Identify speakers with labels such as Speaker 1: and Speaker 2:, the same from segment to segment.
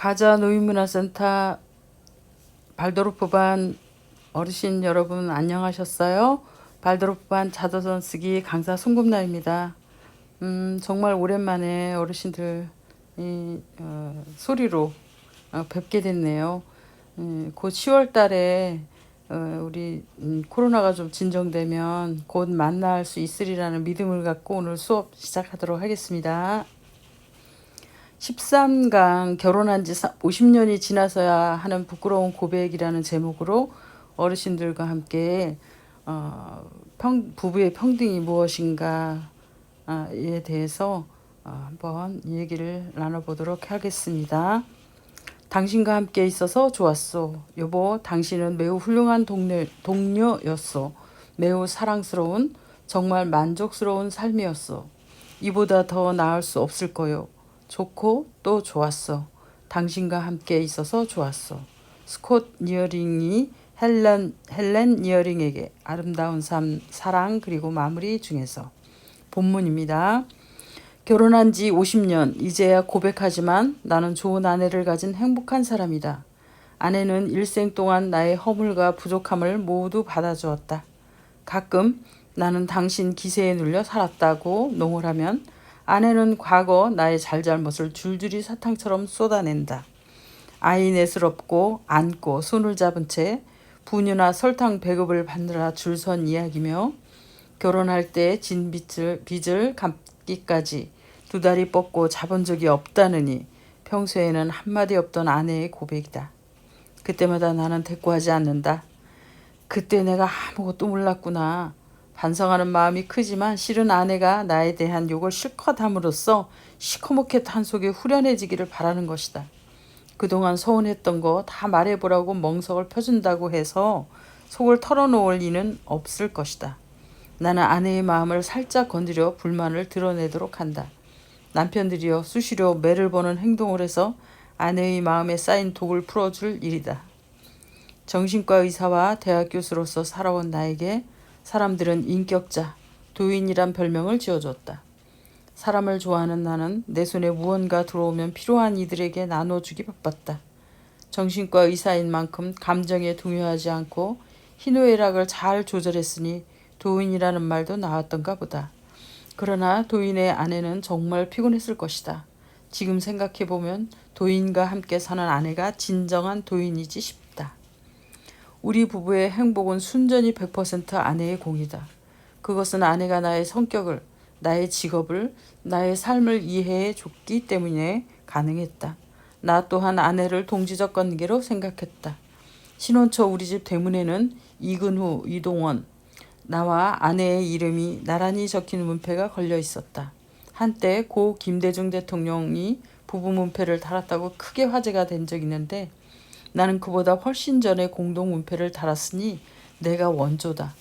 Speaker 1: 가자 노인문화센터 발도르프반 어르신 여러분 안녕하셨어요? 발도르프반 자서전 쓰기 강사 송금나입니다. 정말 오랜만에 어르신들 소리로 뵙게 됐네요. 곧 10월 달에 우리 코로나가 좀 진정되면 곧 만날 수 있으리라는 믿음을 갖고 오늘 수업 시작하도록 하겠습니다. 13강 결혼한 지 50년이 지나서야 하는 부끄러운 고백이라는 제목으로 어르신들과 함께 부부의 평등이 무엇인가에 대해서 한번 얘기를 나눠보도록 하겠습니다. 당신과 함께 있어서 좋았소. 여보, 당신은 매우 훌륭한 동료였소. 매우 사랑스러운, 정말 만족스러운 삶이었소. 이보다 더 나을 수 없을 거요. 좋고 또 좋았어. 당신과 함께 있어서 좋았어. 스콧 니어링이 헬렌 니어링에게 아름다운 삶, 사랑 그리고 마무리 중에서. 본문입니다. 결혼한 지 50년, 이제야 고백하지만 나는 좋은 아내를 가진 행복한 사람이다. 아내는 일생 동안 나의 허물과 부족함을 모두 받아주었다. 가끔 나는 당신 기세에 눌려 살았다고 농을 하면 아내는 과거 나의 잘잘못을 줄줄이 사탕처럼 쏟아낸다. 아이내스럽고 안고 손을 잡은 채 분유나 설탕 배급을 받느라 줄선 이야기며 결혼할 때 진 빚을 갚기까지 두 다리 뻗고 잡은 적이 없다느니 평소에는 한마디 없던 아내의 고백이다. 그때마다 나는 대꾸하지 않는다. 그때 내가 아무것도 몰랐구나. 반성하는 마음이 크지만 실은 아내가 나에 대한 욕을 실컷 함으로써 시커멓게 탄 속이 후련해지기를 바라는 것이다. 그동안 서운했던 거 다 말해보라고 멍석을 펴준다고 해서 속을 털어놓을 리는 없을 것이다. 나는 아내의 마음을 살짝 건드려 불만을 드러내도록 한다. 남편들이여 수시로 매를 보는 행동을 해서 아내의 마음에 쌓인 독을 풀어줄 일이다. 정신과 의사와 대학 교수로서 살아온 나에게 사람들은 인격자, 도인이란 별명을 지어줬다. 사람을 좋아하는 나는 내 손에 무언가 들어오면 필요한 이들에게 나눠주기 바빴다. 정신과 의사인 만큼 감정에 동요하지 않고 희노애락을 잘 조절했으니 도인이라는 말도 나왔던가 보다. 그러나 도인의 아내는 정말 피곤했을 것이다. 지금 생각해보면 도인과 함께 사는 아내가 진정한 도인이지 싶다. 우리 부부의 행복은 순전히 100% 아내의 공이다. 그것은 아내가 나의 성격을, 나의 직업을, 나의 삶을 이해해 줬기 때문에 가능했다. 나 또한 아내를 동지적 관계로 생각했다. 신혼처 우리 집 대문에는 이근후, 이동원, 나와 아내의 이름이 나란히 적힌 문패가 걸려 있었다. 한때 고 김대중 대통령이 부부 문패를 달았다고 크게 화제가 된 적이 있는데 나는 그보다 훨씬 전에 공동 문패를 달았으니 내가 원조다.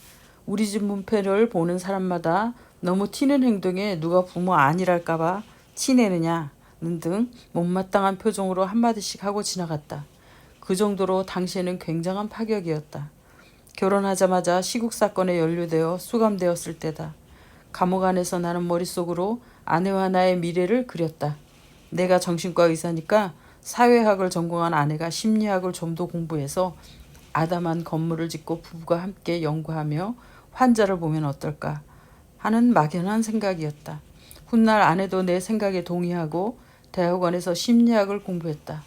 Speaker 1: 우리 집 문패를 보는 사람마다 너무 튀는 행동에 누가 부모 아니랄까봐 티내느냐는 등 못마땅한 표정으로 한마디씩 하고 지나갔다. 그 정도로 당시에는 굉장한 파격이었다. 결혼하자마자 시국 사건에 연루되어 수감되었을 때다. 감옥 안에서 나는 머릿속으로 아내와 나의 미래를 그렸다. 내가 정신과 의사니까 사회학을 전공한 아내가 심리학을 좀 더 공부해서 아담한 건물을 짓고 부부가 함께 연구하며 환자를 보면 어떨까 하는 막연한 생각이었다. 훗날 아내도 내 생각에 동의하고 대학원에서 심리학을 공부했다.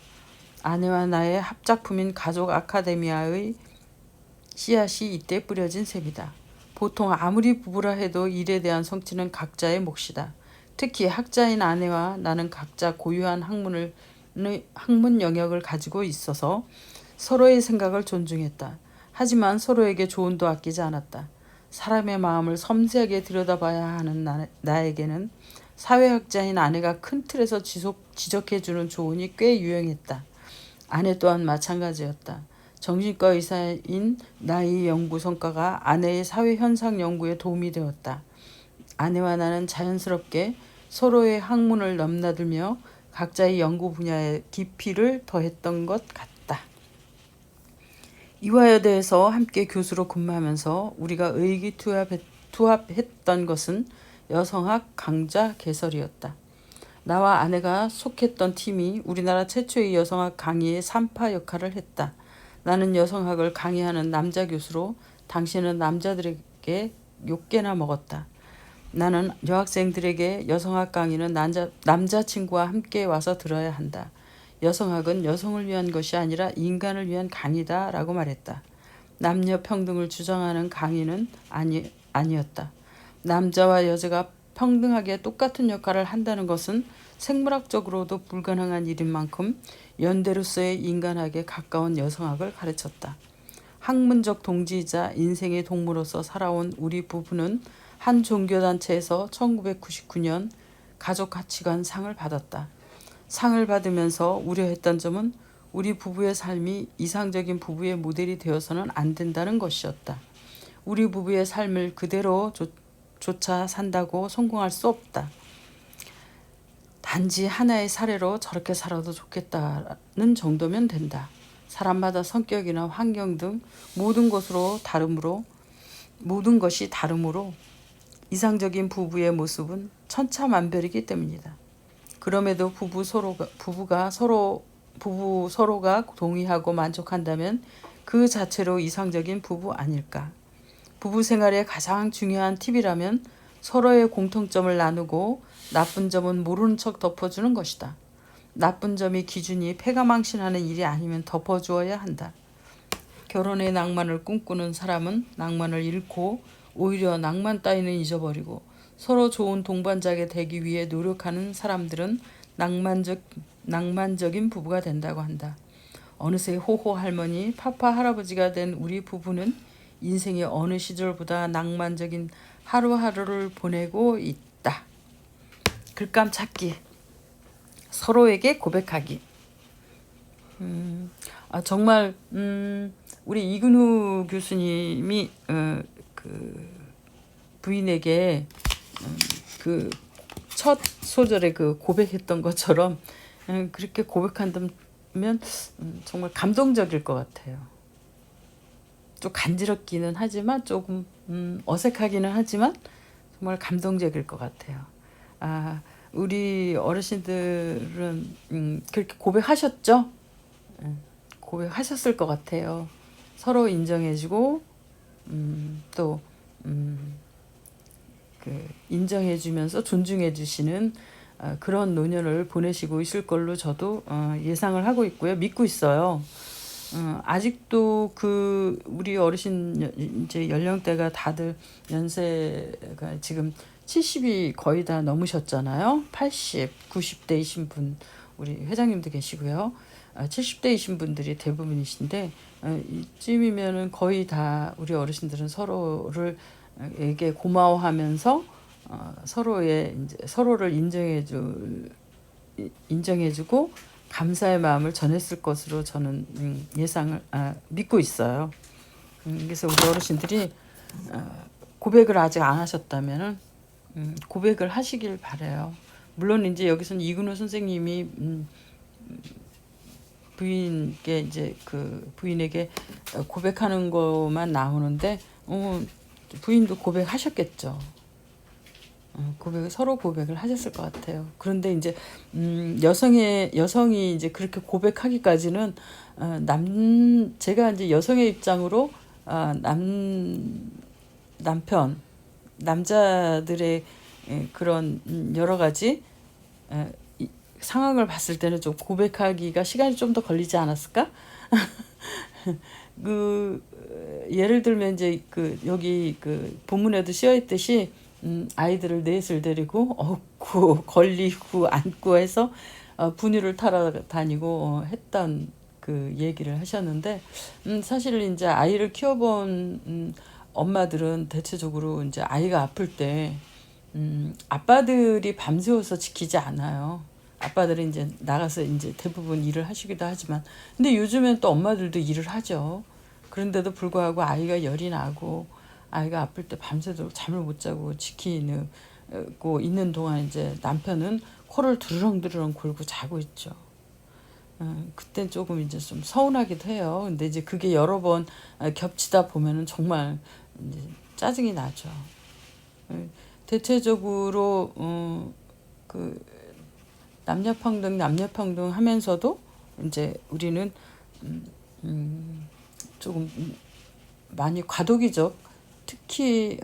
Speaker 1: 아내와 나의 합작품인 가족 아카데미아의 씨앗이 이때 뿌려진 셈이다. 보통 아무리 부부라 해도 일에 대한 성취는 각자의 몫이다. 특히 학자인 아내와 나는 각자 고유한 학문 영역을 가지고 있어서 서로의 생각을 존중했다. 하지만 서로에게 조언도 아끼지 않았다. 사람의 마음을 섬세하게 들여다봐야 하는 나에게는 사회학자인 아내가 큰 틀에서 지적해주는 조언이 꽤 유용했다. 아내 또한 마찬가지였다. 정신과 의사인 나의 연구 성과가 아내의 사회현상 연구에 도움이 되었다. 아내와 나는 자연스럽게 서로의 학문을 넘나들며 각자의 연구 분야의 깊이를 더했던 것 같다. 이화여대에서 함께 교수로 근무하면서 우리가 의기투합했던 것은 여성학 강좌 개설이었다. 나와 아내가 속했던 팀이 우리나라 최초의 여성학 강의의 3파 역할을 했다. 나는 여성학을 강의하는 남자 교수로 당신은 남자들에게 욕개나 먹었다. 나는 여학생들에게 여성학 강의는 남자친구와 함께 와서 들어야 한다. 여성학은 여성을 위한 것이 아니라 인간을 위한 강의다 라고 말했다. 남녀 평등을 주장하는 강의는 아니었다. 남자와 여자가 평등하게 똑같은 역할을 한다는 것은 생물학적으로도 불가능한 일인 만큼 연대로서의 인간학에 가까운 여성학을 가르쳤다. 학문적 동지이자 인생의 동무로서 살아온 우리 부부는 한 종교단체에서 1999년 가족가치관 상을 받았다. 상을 받으면서 우려했던 점은 우리 부부의 삶이 이상적인 부부의 모델이 되어서는 안 된다는 것이었다. 우리 부부의 삶을 그대로 조차 산다고 성공할 수 없다. 단지 하나의 사례로 저렇게 살아도 좋겠다는 정도면 된다. 사람마다 성격이나 환경 등 모든 것이 다르므로 이상적인 부부의 모습은 천차만별이기 때문이다. 그럼에도 부부 서로가 동의하고 만족한다면 그 자체로 이상적인 부부 아닐까. 부부 생활의 가장 중요한 팁이라면 서로의 공통점을 나누고 나쁜 점은 모르는 척 덮어주는 것이다. 나쁜 점이 기준이 패가망신하는 일이 아니면 덮어주어야 한다. 결혼의 낭만을 꿈꾸는 사람은 낭만을 잃고 오히려 낭만 따위는 잊어버리고 서로 좋은 동반자가 되기 위해 노력하는 사람들은 낭만적인 부부가 된다고 한다. 어느새 호호 할머니, 파파 할아버지가 된 우리 부부는 인생의 어느 시절보다 낭만적인 하루하루를 보내고 있다. 글감 찾기. 서로에게 고백하기. 정말 우리 이근우 교수님이 그 부인에게 그 첫 소절에 그 고백했던 것처럼 그렇게 고백한다면 정말 감동적일 것 같아요. 좀 간지럽기는 하지만 조금 어색하기는 하지만 정말 감동적일 것 같아요. 우리 어르신들은 그렇게 고백하셨죠? 고백하셨을 것 같아요. 서로 인정해주고 또 인정해주면서 존중해주시는 그런 노년을 보내시고 있을 걸로 저도 예상을 하고 있고요. 믿고 있어요. 아직도 우리 어르신 이제 연령대가 다들 연세가 지금 70이 거의 다 넘으셨잖아요. 80, 90대이신 분 우리 회장님도 계시고요. 70대이신 분들이 대부분이신데 이쯤이면은 거의 다 우리 어르신들은 서로에게 고마워하면서 서로를 인정해주고 감사의 마음을 전했을 것으로 저는 믿고 있어요. 그래서 우리 어르신들이 고백을 아직 안 하셨다면은 고백을 하시길 바라요. 물론 이제 여기서는 이근호 선생님이 부인에게 고백하는 것만 나오는데 부인도 고백하셨겠죠. 서로 고백을 하셨을 것 같아요. 그런데 이제 여성이 이제 그렇게 고백하기까지는 제가 이제 여성의 입장으로 남자들의 그런 여러 가지 상황을 봤을 때는 좀 고백하기가 시간이 좀 더 걸리지 않았을까? 예를 들면 이제 여기 본문에도 쓰여 있듯이 아이들을 넷을 데리고 업고 걸리고 안고 해서 분유를 타러 다니고 했던 그 얘기를 하셨는데 사실 이제 아이를 키워본 엄마들은 대체적으로 이제 아이가 아플 때 아빠들이 밤새워서 지키지 않아요. 아빠들은 이제 나가서 이제 대부분 일을 하시기도 하지만 근데 요즘엔 또 엄마들도 일을 하죠. 그런데도 불구하고 아이가 열이 나고 아이가 아플 때 밤새도록 잠을 못 자고 지키고 있는 동안 이제 남편은 코를 두르렁두르렁 골고 자고 있죠. 그땐 조금 이제 좀 서운하기도 해요. 근데 이제 그게 여러 번 겹치다 보면은 정말 이제 짜증이 나죠. 대체적으로 남녀평등 하면서도 이제 우리는 조금 많이 과도기적, 특히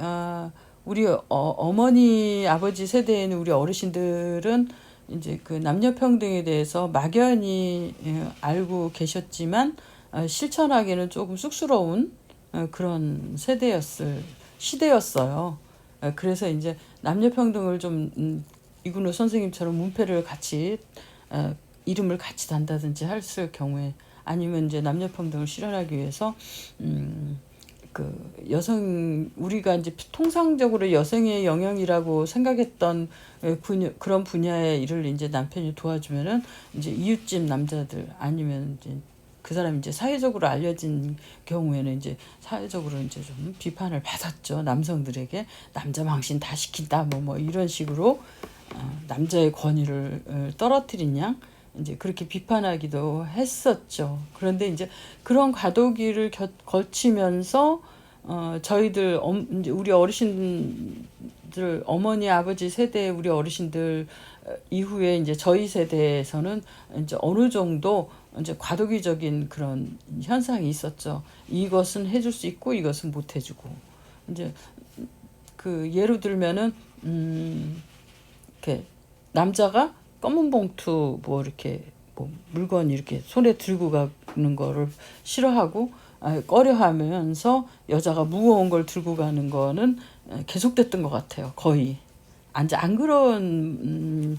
Speaker 1: 우리 어머니 아버지 세대에는 우리 어르신들은 이제 그 남녀평등에 대해서 막연히 알고 계셨지만 실천하기는 조금 쑥스러운 그런 시대였어요. 그래서 이제 남녀평등을 좀 이근우 선생님처럼 문패를 같이 이름을 같이 단다든지 했을 경우에, 아니면 이제 남녀평등을 실현하기 위해서 그 우리가 이제 통상적으로 여성의 영역이라고 생각했던 그런 분야의 일을 이제 남편이 도와주면은 이제 이웃집 남자들, 아니면 이제 그 사람이 이제 사회적으로 알려진 경우에는 이제 사회적으로 이제 좀 비판을 받았죠. 남성들에게 남자 망신 다 시킨다 뭐 이런 식으로 남자의 권위를 떨어뜨린 양 이제 그렇게 비판하기도 했었죠. 그런데 이제 그런 과도기를 거치면서 저희들 이제 우리 어르신들, 어머니 아버지 세대 우리 어르신들 이후에 이제 저희 세대에서는 이제 어느 정도 이제 과도기적인 그런 현상이 있었죠. 이것은 해줄 수 있고 이것은 못 해주고, 이제 그 예로 들면은 이렇게 남자가 검은 봉투 뭐 이렇게 뭐 물건 이렇게 손에 들고 가는 거를 싫어하고 꺼려하면서 여자가 무거운 걸 들고 가는 거는 계속됐던 것 같아요. 거의 안 그런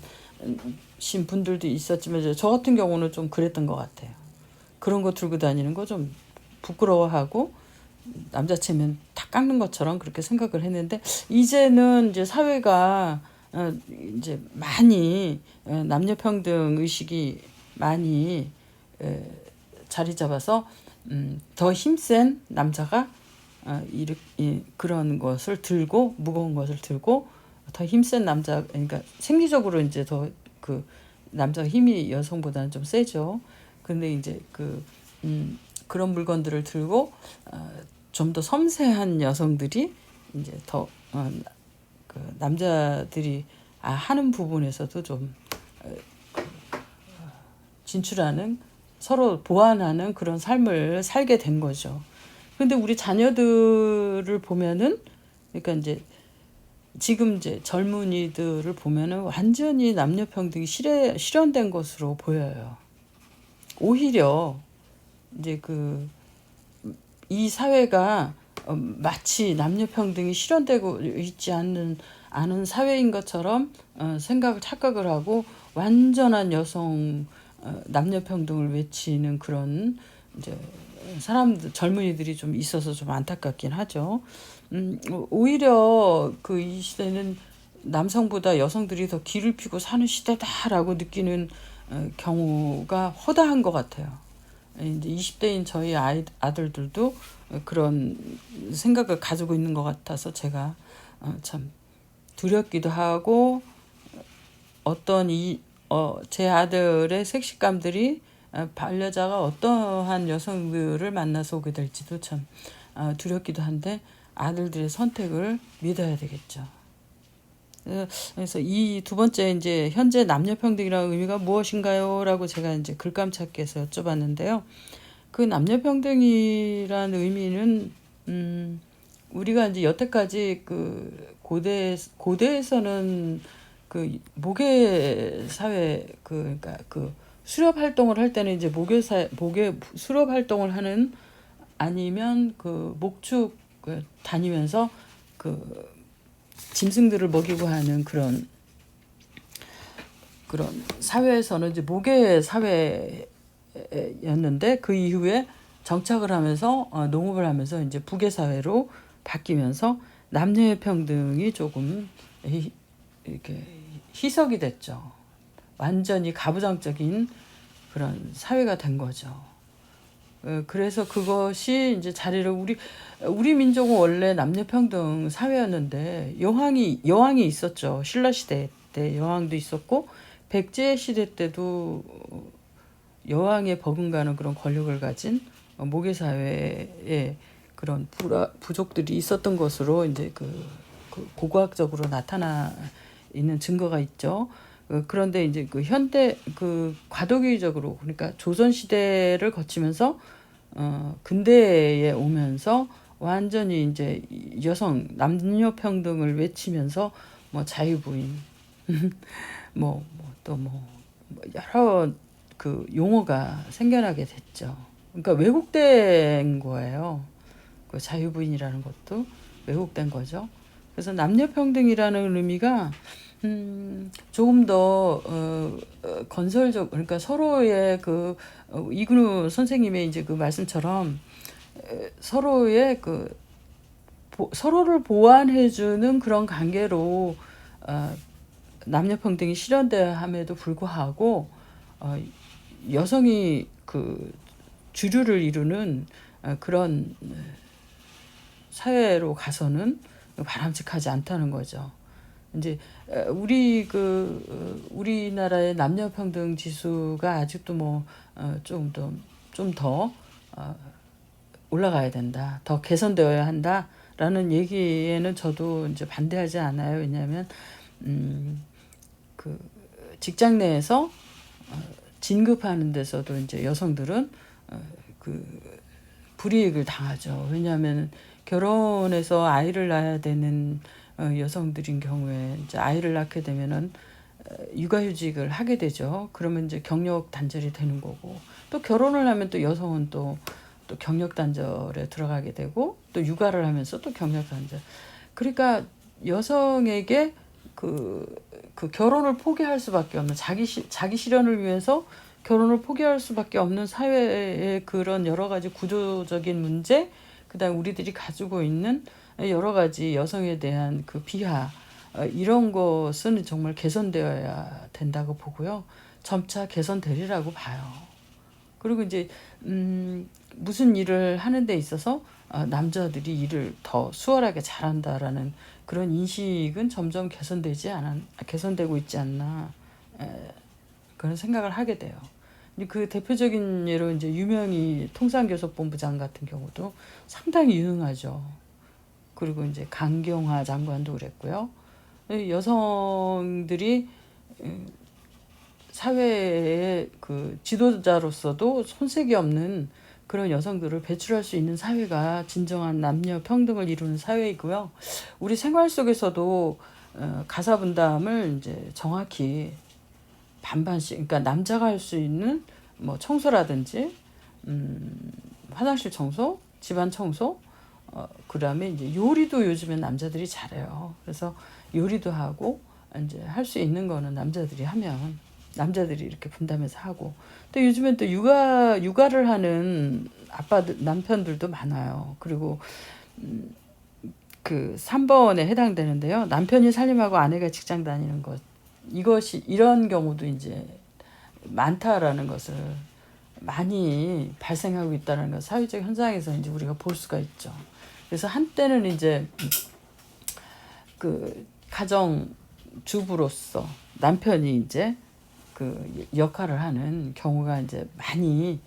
Speaker 1: 신 분들도 있었지만 저 같은 경우는 좀 그랬던 것 같아요. 그런 거 들고 다니는 거 좀 부끄러워하고 남자체면 다 깎는 것처럼 그렇게 생각을 했는데, 이제는 이제 사회가 이제 많이 남녀평등 의식이 많이 자리 잡아서 더 힘센 남자가 그런 것을 들고, 무거운 것을 들고 더 힘센 남자, 그러니까 생리적으로 이제 더 그 남자가 힘이 여성보다는 좀 세죠. 근데 이제 그런 물건들을 들고 좀 더 섬세한 여성들이 이제 더 그 남자들이 하는 부분에서도 좀 진출하는, 서로 보완하는 그런 삶을 살게 된 거죠. 근데 우리 자녀들을 보면은, 그러니까 이제 지금 이제 젊은이들을 보면은 완전히 남녀평등이 실현된 것으로 보여요. 오히려 이제 이 사회가 마치 남녀평등이 실현되고 있지 않은 사회인 것처럼 착각을 하고 완전한 여성 남녀평등을 외치는 그런 이제 젊은이들이 좀 있어서 좀 안타깝긴 하죠. 오히려 이 시대는 남성보다 여성들이 더 기를 피고 사는 시대다라고 느끼는 경우가 허다한 것 같아요. 이제 20대인 저희 아들들도 그런 생각을 가지고 있는 것 같아서 제가 참 두렵기도 하고, 제 아들의 색식감들이 반려자가 어떠한 여성들을 만나서 오게 될지도 참 두렵기도 한데, 아들들의 선택을 믿어야 되겠죠. 그래서 이 두 번째, 이제 현재 남녀평등이라는 의미가 무엇인가요? 라고 제가 이제 글감찾기에서 여쭤봤는데요. 그 남녀평등이라는 의미는 우리가 이제 여태까지 고대에서는 모계 사회, 그러니까 수렵 활동을 할 때는 이제 모계 수렵 활동을 하는, 아니면 목축 다니면서 짐승들을 먹이고 하는 그런 사회에서는 이제 모계 사회였는데, 그 이후에 정착을 하면서 농업을 하면서 이제 부계 사회로 바뀌면서 남녀의 평등이 조금 이렇게 희석이 됐죠. 완전히 가부장적인 그런 사회가 된 거죠. 그래서 그것이 이제 자리를 우리 민족은 원래 남녀평등 사회였는데, 여왕이 있었죠. 신라 시대 때 여왕도 있었고, 백제 시대 때도 여왕에 버금가는 그런 권력을 가진 모계 사회에 그런 부족들이 있었던 것으로 이제 고고학적으로 나타나 있는 증거가 있죠. 그런데 이제 그 현대 그 과도기적으로 그러니까 조선 시대를 거치면서 근대에 오면서 완전히 이제 여성 남녀 평등을 외치면서 뭐 자유부인 또 여러 그 용어가 생겨나게 됐죠. 그러니까 왜곡된 거예요. 그 자유부인이라는 것도 왜곡된 거죠. 그래서 남녀평등이라는 의미가 조금 더 건설적 그러니까 서로의 그 이근우 선생님의 이제 그 말씀처럼 서로의 그 서로를 보완해주는 그런 관계로 남녀평등이 실현되어야 함에도 불구하고 여성이 그 주류를 이루는 그런 사회로 가서는 바람직하지 않다는 거죠. 이제 우리나라의 남녀 평등 지수가 아직도 좀 더 올라가야 된다. 더 개선되어야 한다라는 얘기에는 저도 이제 반대하지 않아요. 왜냐하면 그 직장 내에서 진급하는 데서도 이제 여성들은 그 불이익을 당하죠. 왜냐하면 결혼해서 아이를 낳아야 되는 여성들인 경우에 이제 아이를 낳게 되면은 육아휴직을 하게 되죠. 그러면 이제 경력 단절이 되는 거고 또 결혼을 하면 또 여성은 또 경력 단절에 들어가게 되고 또 육아를 하면서 또 경력 단절. 그러니까 여성에게 그 결혼을 포기할 수밖에 없는 자기 실현을 위해서 결혼을 포기할 수밖에 없는 사회의 그런 여러 가지 구조적인 문제, 그다음 우리들이 가지고 있는 여러 가지 여성에 대한 그 비하 이런 것은 정말 개선되어야 된다고 보고요. 점차 개선되리라고 봐요. 그리고 이제 무슨 일을 하는 데 있어서 남자들이 일을 더 수월하게 잘한다라는 그런 인식은 점점 개선되고 있지 않나 그런 생각을 하게 돼요. 그 대표적인 예로 이제 유명희 통상교섭본부장 같은 경우도 상당히 유능하죠. 그리고 이제 강경화 장관도 그랬고요. 여성들이 사회의 그 지도자로서도 손색이 없는 그런 여성들을 배출할 수 있는 사회가 진정한 남녀 평등을 이루는 사회이고요. 우리 생활 속에서도 가사 분담을 이제 정확히 반반씩, 그러니까 남자가 할 수 있는 뭐 청소라든지, 화장실 청소, 집안 청소, 그다음에 이제 요리도 요즘엔 남자들이 잘해요. 그래서 요리도 하고 이제 할 수 있는 거는 남자들이 하면 남자들이 이렇게 분담해서 하고 또 요즘엔 또 육아를 하는 아빠들 남편들도 많아요. 그리고 그 3번에 해당되는데요. 남편이 살림하고 아내가 직장 다니는 것 이것이 이런 경우도 이제 많다라는 것을 많이 발생하고 있다는 것 사회적 현상에서 이제 우리가 볼 수가 있죠. 그래서 한때는 이제 그 가정 주부로서 남편이 이제 그 역할을 하는 경우가 이제 많이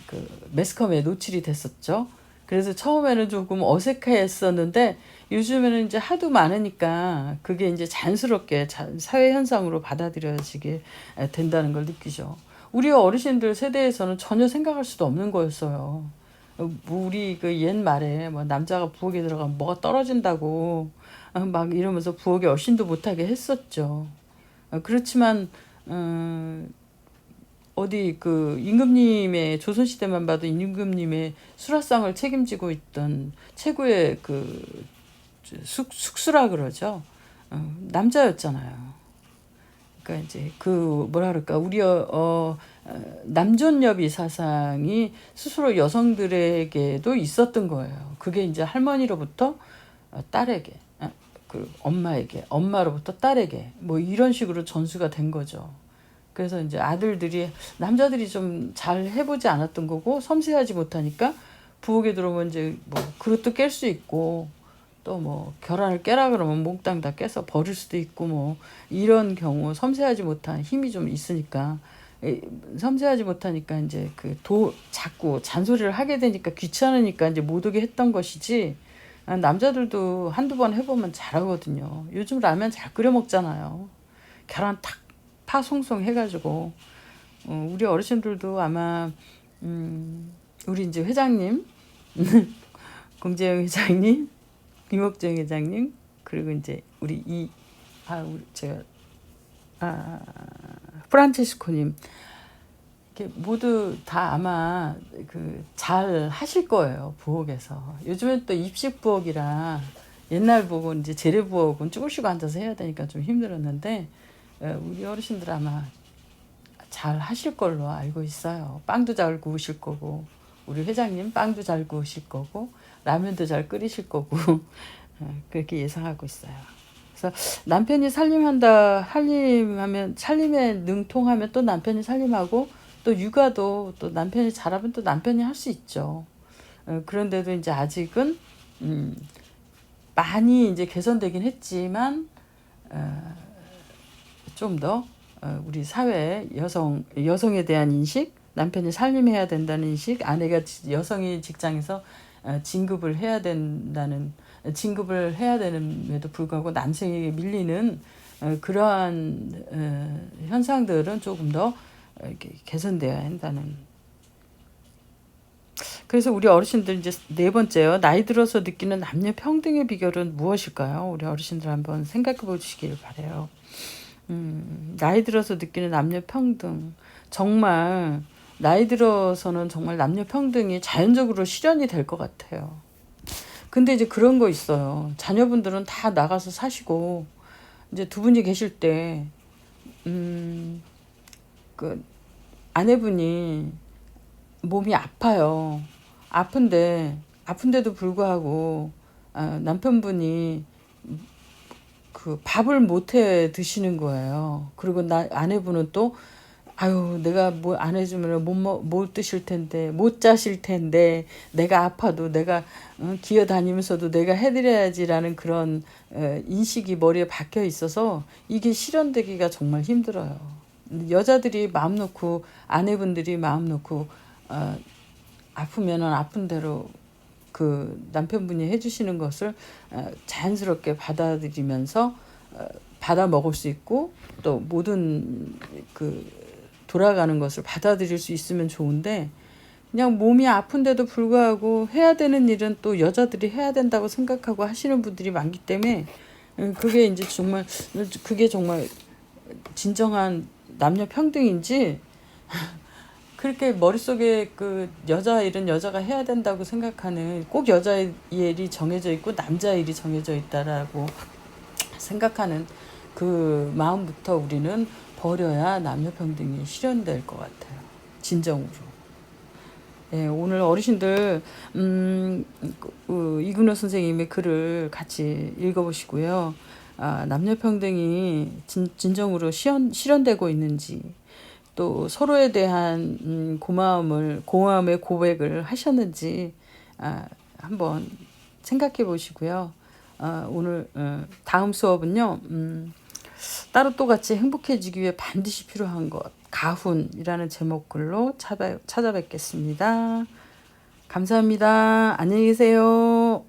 Speaker 1: 그 매스컴에 노출이 됐었죠. 그래서 처음에는 조금 어색했었는데 요즘에는 이제 하도 많으니까 그게 이제 자연스럽게 사회 현상으로 받아들여지게 된다는 걸 느끼죠. 우리 어르신들 세대에서는 전혀 생각할 수도 없는 거였어요. 우리 그 옛말에 뭐 남자가 부엌에 들어가면 뭐가 떨어진다고 막 이러면서 부엌에 얼씬도 못하게 했었죠. 그렇지만 어디 그 임금님의 조선시대만 봐도 임금님의 수라상을 책임지고 있던 최고의 그 숙수라 그러죠. 남자였잖아요. 그러니까 이제 그 뭐라 그럴까 우리 남존여비 사상이 스스로 여성들에게도 있었던 거예요. 그게 이제 할머니로부터 딸에게, 그 엄마로부터 딸에게 뭐 이런 식으로 전수가 된 거죠. 그래서 이제 남자들이 좀 잘 해보지 않았던 거고 섬세하지 못하니까 부엌에 들어오면 이제 뭐 그릇도 깰 수 있고 또 뭐 계란을 깨라 그러면 몽땅 다 깨서 버릴 수도 있고 뭐 이런 경우 섬세하지 못한 힘이 좀 있으니까 섬세하지 못하니까 이제 자꾸 잔소리를 하게 되니까 귀찮으니까 이제 못 오게 했던 것이지 남자들도 한두 번 해보면 잘하거든요. 요즘 라면 잘 끓여 먹잖아요. 계란 탁 파송송 해가지고 우리 어르신들도 아마 우리 이제 회장님 공재영 회장님, 김옥정 회장님, 그리고 이제 우리 프란체스코님, 이렇게 모두 다 아마 잘 하실 거예요. 부엌에서. 요즘엔 또 입식 부엌이라 옛날 부엌은 이제 재래 부엌은 쭈글쭈글 앉아서 해야 되니까 좀 힘들었는데 우리 어르신들 아마 잘 하실 걸로 알고 있어요. 빵도 잘 구우실 거고, 우리 회장님 빵도 잘 구우실 거고, 라면도 잘 끓이실 거고 그렇게 예상하고 있어요. 그래서 남편이 살림에 능통하면 또 남편이 살림하고, 또 육아도 또 남편이 잘하면 또 남편이 할 수 있죠. 그런데도 이제 아직은 많이 이제 개선되긴 했지만 좀 더 우리 사회 여성에 대한 인식, 남편이 살림해야 된다는 인식, 여성이 직장에서 진급을 해야 됨에도 불구하고 남성에게 밀리는 그러한 현상들은 조금 더 이렇게 개선돼야 한다는. 그래서 우리 어르신들 이제 네 번째요. 나이 들어서 느끼는 남녀 평등의 비결은 무엇일까요? 우리 어르신들 한번 생각해 보시길 바래요. 나이 들어서 느끼는 남녀 평등. 정말 나이 들어서는 정말 남녀 평등이 자연적으로 실현이 될 것 같아요. 근데 이제 그런 거 있어요. 자녀분들은 다 나가서 사시고 이제 두 분이 계실 때 아내분이 몸이 아파요. 아픈데도 불구하고 남편분이 밥을 못해 드시는 거예요. 그리고 아내분은 또 아유, 내가 뭐 안 해주면 못 드실 텐데, 못 자실 텐데, 내가 아파도 내가 기어다니면서도 내가 해드려야지라는 그런 인식이 머리에 박혀 있어서 이게 실현되기가 정말 힘들어요. 여자들이 마음 놓고, 아내분들이 마음 놓고 아프면은 아픈 대로 남편분이 해주시는 것을 자연스럽게 받아들이면서 받아 먹을 수 있고, 또 모든 돌아가는 것을 받아들일 수 있으면 좋은데, 그냥 몸이 아픈데도 불구하고 해야 되는 일은 또 여자들이 해야 된다고 생각하고 하시는 분들이 많기 때문에 그게 이제 그게 정말 진정한 남녀 평등인지 그렇게 머릿속에 여자 일은 여자가 해야 된다고 생각하는, 꼭 여자 일이 정해져 있고 남자 일이 정해져 있다라고 생각하는 그 마음부터 우리는 버려야 남녀 평등이 실현될 것 같아요. 진정으로. 예, 오늘 어르신들 이근호 선생님의 글을 같이 읽어보시고요. 남녀 평등이 진정으로 실현되고 있는지, 또 서로에 대한 고마움의 고백을 하셨는지 한번 생각해 보시고요. 오늘 다음 수업은요. 따로 또 같이 행복해지기 위해 반드시 필요한 것, 가훈이라는 제목 글로 찾아뵙겠습니다. 감사합니다. 안녕히 계세요.